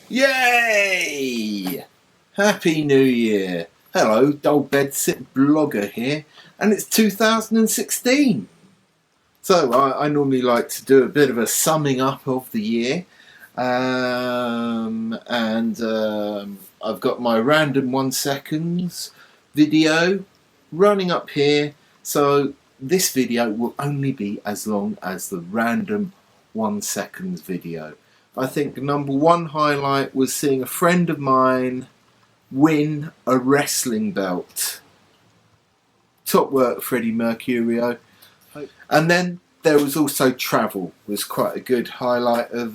Yay! Happy New Year! Hello, Dull Bedsit Blogger here, and it's 2016. So I normally like to do a bit of a summing up of the year, and I've got my random 1 seconds video running up here. So this video will only be as long as the random 1 seconds video. I think number one highlight was seeing a friend of mine win a wrestling belt. Top work, Freddie Mercurio. And then there was also travel, was quite a good highlight of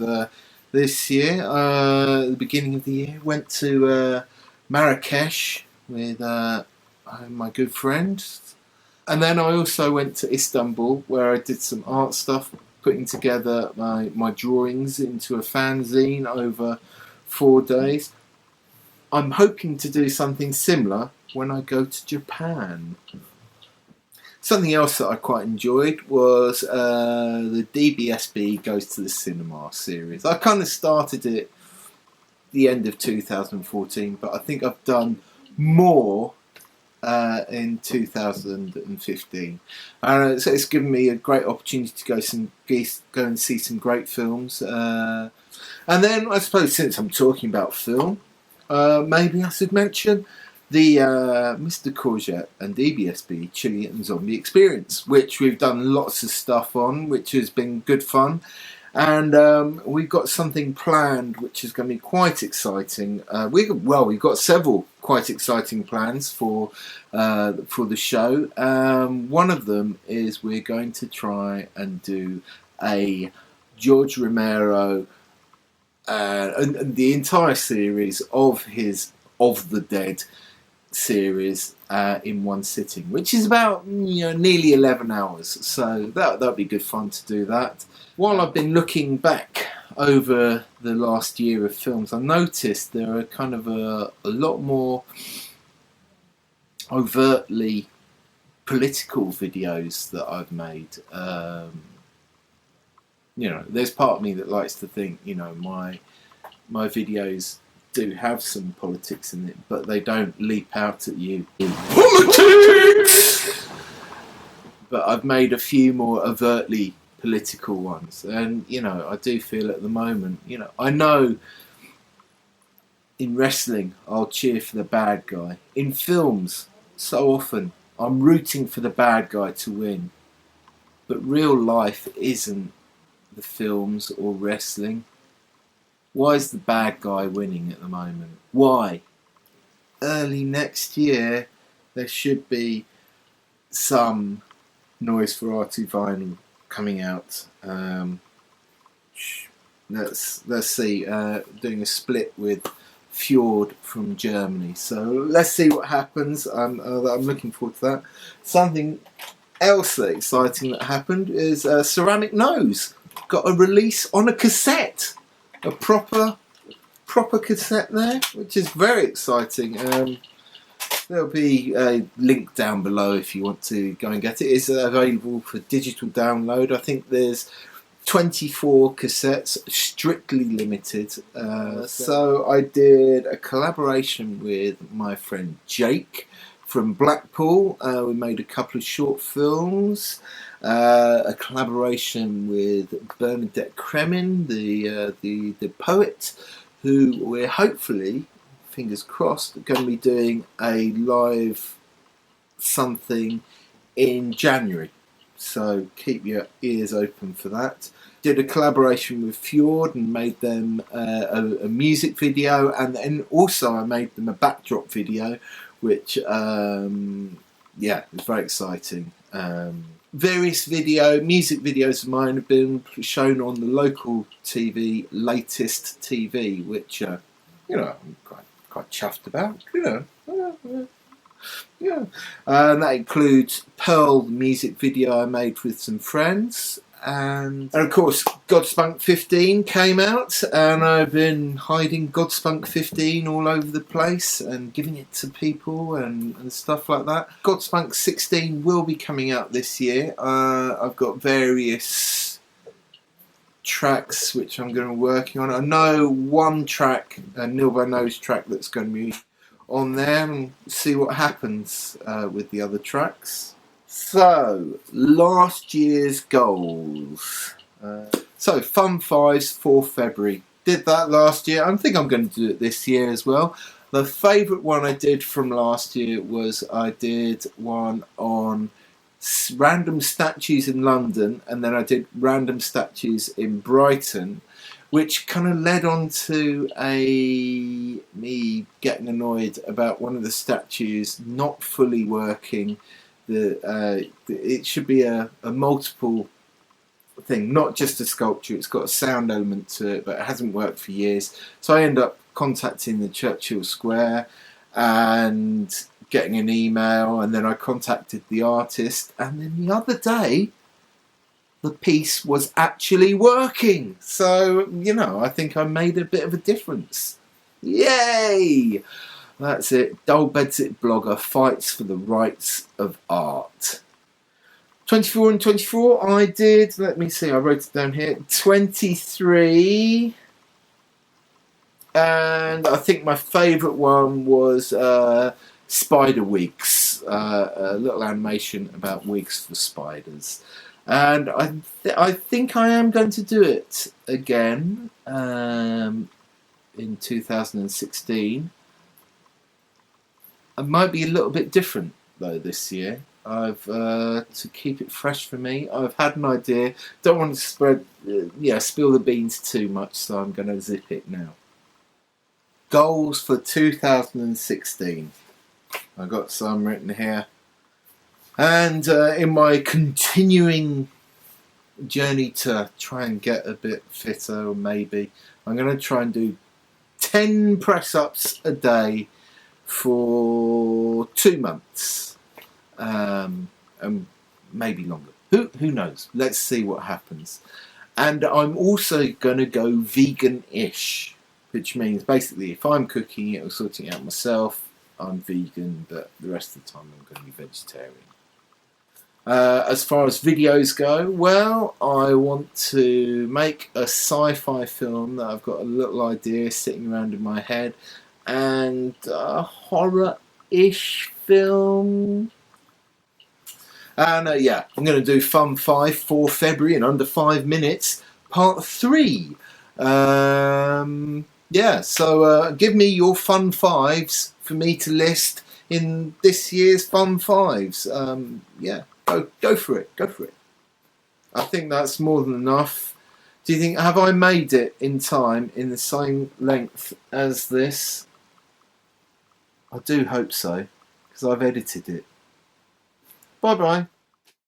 this year. The beginning of the year, went to Marrakesh with my good friend. And then I also went to Istanbul, where I did some art stuff, putting together my drawings into a fanzine over 4 days. I'm hoping to do something similar when I go to Japan. Something else that I quite enjoyed was the DBSB Goes to the Cinema series. I kind of started it the end of 2014, but I think I've done more in 2015, and so it's given me a great opportunity to go and see some great films. And then I suppose, since I'm talking about film, maybe I should mention the Mr. Courgette and DBSB Chili and Zombie Experience, which we've done lots of stuff on, which has been good fun. And we've got something planned which is going to be quite exciting. We've got several quite exciting plans for the show. One of them is we're going to try and do a George Romero and the entire series of his Of the Dead series in one sitting, which is about nearly 11 hours. So that'll be good fun to do that. While I've been looking back over the last year of films, I noticed there are kind of a lot more overtly political videos that I've made. There's part of me that likes to think, my videos do have some politics in it, but they don't leap out at you. Politics! But I've made a few more overtly political ones, and I do feel at the moment, I know in wrestling I'll cheer for the bad guy. In films, so often I'm rooting for the bad guy to win, but real life isn't the films or wrestling. Why is the bad guy winning at the moment? Why? Early next year there should be some Noise for R2 vinyl coming out. Let's see. Doing a split with Fjord from Germany. So let's see what happens. I'm looking forward to that. Something else exciting that happened is Ceramic Nose got a release on a cassette. A proper cassette there, which is very exciting. There'll be a link down below if you want to go and get it. It's available for digital download. I think there's 24 cassettes, strictly limited. So I did a collaboration with my friend Jake from Blackpool. We made a couple of short films. A collaboration with Bernadette Kremin, the poet, who we're hopefully, fingers crossed, going to be doing a live something in January. So keep your ears open for that. Did a collaboration with Fjord and made them a music video, and then also I made them a backdrop video, which is very exciting. Various music videos of mine have been shown on the local TV, Latest TV, which I'm quite chuffed about. And that includes Pearl, the music video I made with some friends, and of course Godspunk 15 came out, and I've been hiding Godspunk 15 all over the place and giving it to people and stuff like that. Godspunk 16 will be coming out this year. I've got various tracks which I'm going to be working on. I know one track, a Nil by Nose track, that's going to be on there, and see what happens with the other tracks. So, last year's goals. So, Fun Fives for February. Did that last year. I think I'm going to do it this year as well. The favourite one I did from last year was I did one on random statues in London, and then I did random statues in Brighton, which kind of led on to me getting annoyed about one of the statues not fully working. It should be a multiple thing, not just a sculpture. It's got a sound element to it, but it hasn't worked for years. So I end up contacting the Churchill Square and getting an email, and then I contacted the artist, and then the other day the piece was actually working. So, you know, I think I made a bit of a difference. Yay! That's it. Dull Bedsit blogger fights for the rights of art. 24 and 24 I did, let me see, I wrote it down here, 23, and I think my favourite one was spider wigs, a little animation about wigs for spiders, and I think I am going to do it again in 2016. It might be a little bit different though this year. I've to keep it fresh for me, I've had an idea. Don't want to spill the beans too much, so I'm going to zip it now. Goals for 2016. I've got some written here, and in my continuing journey to try and get a bit fitter, maybe I'm going to try and do 10 press-ups a day for 2 months. And maybe longer. Who knows? Let's see what happens. And I'm also going to go vegan-ish, which means basically if I'm cooking it or sorting it out myself, I'm vegan, but the rest of the time I'm going to be vegetarian. As far as videos go, well, I want to make a sci-fi film that I've got a little idea sitting around in my head, and a horror-ish film. And yeah, I'm going to do Fun 5 for February in under 5 minutes, part 3. Yeah, so give me your Fun 5s for me to list in this year's Fun 5s. Yeah, go for it, go for it. I think that's more than enough. Do you think, have I made it in time in the same length as this? I do hope so, because I've edited it. Bye bye.